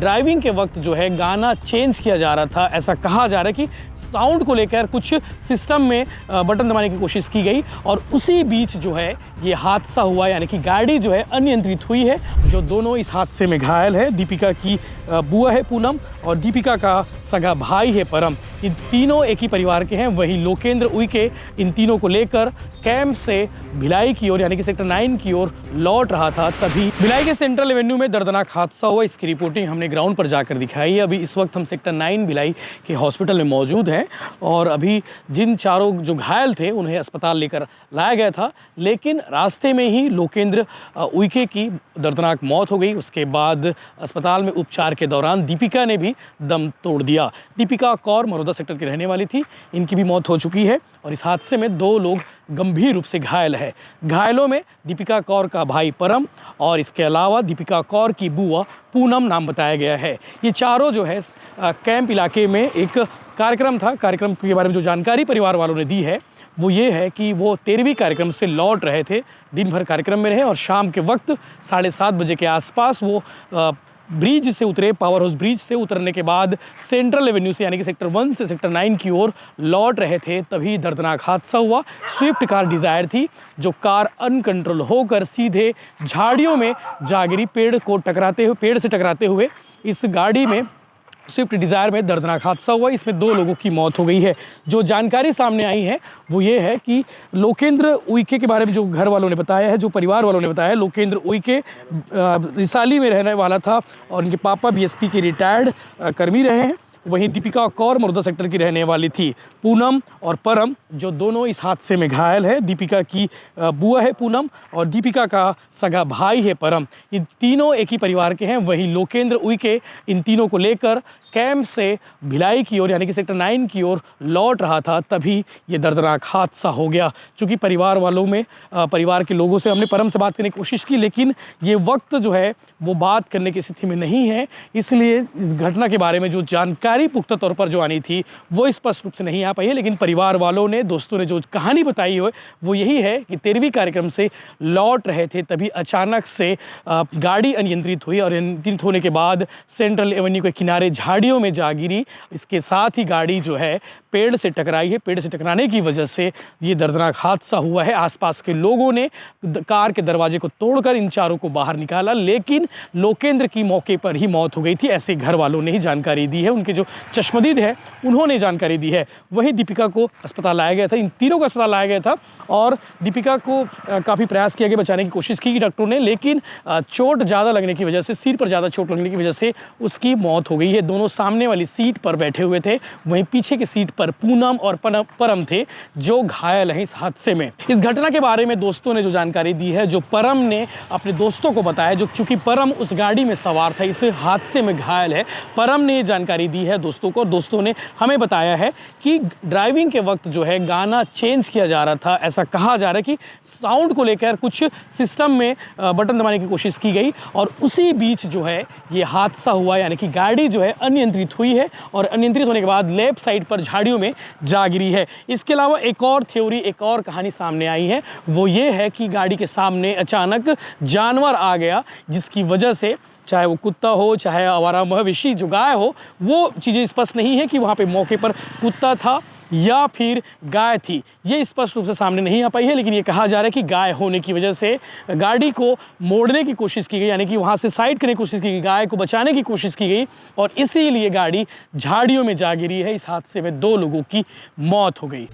Driving के वक्त जो है गाना चेंज किया जा रहा था। ऐसा कहा जा रहा है कि साउंड को लेकर कुछ सिस्टम में बटन दबाने की कोशिश की गई और उसी बीच जो है ये हादसा हुआ, यानी कि गाड़ी जो है अनियंत्रित हुई है। जो दोनों इस हादसे में घायल है, दीपिका की बुआ है पूनम और दीपिका का सगा भाई है परम। इन तीनों एक ही परिवार के हैं। वही लोकेंद्र उइके इन तीनों को लेकर कैंप से भिलाई की ओर यानी कि सेक्टर 9 की ओर लौट रहा था, तभी भिलाई के सेंट्रल एवेन्यू में दर्दनाक हादसा हुआ। इसकी रिपोर्टिंग हमने ग्राउंड पर जाकर दिखाई है। अभी इस वक्त हम सेक्टर 9 भिलाई के हॉस्पिटल में मौजूद हैं और अभी जिन चारों जो घायल थे उन्हें अस्पताल लेकर लाया गया था, लेकिन रास्ते में ही लोकेंद्र उइके की दर्दनाक मौत हो गई। उसके बाद अस्पताल में उपचार के दौरान दीपिका ने भी दम तोड़ दिया। दीपिका कौर मरोदा सेक्टर की रहने वाली थी, इनकी भी मौत हो चुकी है और इस हादसे में 2 लोग गंभीर रूप से घायल है। घायलों में दीपिका कौर का भाई परम और इसके अलावा दीपिका कौर की बुआ पूनम नाम बताया गया है। ये चारों जो है कैंप इलाके में एक कार्यक्रम था। कार्यक्रम के बारे में जो जानकारी परिवार वालों ने दी है वो ये है कि वो 13वीं कार्यक्रम से लौट रहे थे। दिन भर कार्यक्रम में रहे और शाम के वक्त 7:30 बजे के आसपास वो ब्रिज से उतरे। पावर हाउस ब्रिज से उतरने के बाद सेंट्रल एवेन्यू से यानी कि सेक्टर 1 से सेक्टर 9 की ओर लौट रहे थे, तभी दर्दनाक हादसा हुआ। स्विफ्ट कार डिज़ायर थी, जो कार अनकंट्रोल होकर सीधे झाड़ियों में जा गिरी। पेड़ से टकराते हुए इस गाड़ी में स्विफ्ट डिज़ायर में दर्दनाक हादसा हुआ। इसमें 2 लोगों की मौत हो गई है। जो जानकारी सामने आई है वो ये है कि लोकेंद्र उइके के बारे में जो घर वालों ने बताया है, जो परिवार वालों ने बताया है, लोकेंद्र उइके रिसाली में रहने वाला था और उनके पापा बीएसपी के रिटायर्ड कर्मी रहे हैं। वहीं दीपिका कौर मरोदा सेक्टर की रहने वाली थी। पूनम और परम जो दोनों इस हादसे में घायल है, दीपिका की बुआ है पूनम और दीपिका का सगा भाई है परम। ये तीनों एक ही परिवार के हैं। वही लोकेंद्र उइके इन तीनों को लेकर कैंप से भिलाई की ओर यानी कि सेक्टर 9 की ओर लौट रहा था, तभी ये दर्दनाक हादसा हो गया। चूँकि परिवार वालों में परिवार के लोगों से हमने परम से बात करने की कोशिश की, लेकिन ये वक्त जो है वो बात करने की स्थिति में नहीं है। इसलिए इस घटना के बारे में जो जानकारी पुख्ता तौर पर जो आनी थी वो स्पष्ट रूप से नहीं आ पाई है। लेकिन परिवार वालों ने, दोस्तों ने जो कहानी बताई है वो यही है कि 13वीं कार्यक्रम से लौट रहे थे, तभी अचानक से गाड़ी अनियंत्रित हुई और अनियंत्रित होने के बाद सेंट्रल एवेन्यू के किनारे झाड़ियों में जा गिरी। इसके साथ ही गाड़ी जो है पेड़ से टकराई है। पेड़ से टकराने की वजह से ये दर्दनाक हादसा हुआ है। आसपास के लोगों ने कार के दरवाजे को तोड़कर इन चारों को बाहर निकाला, लेकिन लोकेंद्र की मौके पर ही मौत हो गई थी, ऐसे घर वालों ने ही जानकारी दी है। उनके जो चश्मदीद है उन्होंने जानकारी दी है। वहीं दीपिका को अस्पताल लाया गया था, इन तीनों को अस्पताल लाया गया था और दीपिका को काफ़ी प्रयास किया गया, बचाने की कोशिश की डॉक्टरों ने, लेकिन चोट ज़्यादा लगने की वजह से, सिर पर ज़्यादा चोट लगने की वजह से उसकी मौत हो गई है। दोनों सामने वाली सीट पर बैठे हुए थे, वहीं पीछे की सीट पर पूनम और परम थे जो घायल हैं इस हादसे में। इस घटना के बारे में दोस्तों ने जो जानकारी दी है, जो परम ने अपने दोस्तों को बताया, जो चूंकि परम उस गाड़ी में सवार था, इस हादसे में घायल है, परम ने ये जानकारी दी है दोस्तों को और दोस्तों ने हमें बताया है कि ड्राइविंग के वक्त जो है गाना चेंज किया जा रहा था। ऐसा कहा जा रहा है कि साउंड को लेकर कुछ सिस्टम में बटन दबाने की कोशिश की गई और उसी बीच जो है ये हादसा हुआ, यानी कि गाड़ी जो है अनियंत्रित हुई है और अनियंत्रित होने के बाद लेफ्ट साइड पर झाड़ियों में जा गिरी है। इसके अलावा एक और थ्योरी, एक और कहानी सामने आई है, वो ये है कि गाड़ी के सामने अचानक जानवर आ गया, जिसकी वजह से, चाहे वो कुत्ता हो चाहे आवारा मवेशी जो गाय हो, वो चीज़ें स्पष्ट नहीं है कि वहाँ पे मौके पर कुत्ता था या फिर गाय थी। ये स्पष्ट रूप से सामने नहीं आ पाई है, लेकिन ये कहा जा रहा है कि गाय होने की वजह से गाड़ी को मोड़ने की कोशिश की गई, यानी कि वहाँ से साइड करने की कोशिश की गई, गाय को बचाने की कोशिश की गई और इसीलिए गाड़ी झाड़ियों में जा गिरी है। इस हादसे में 2 लोगों की मौत हो गई।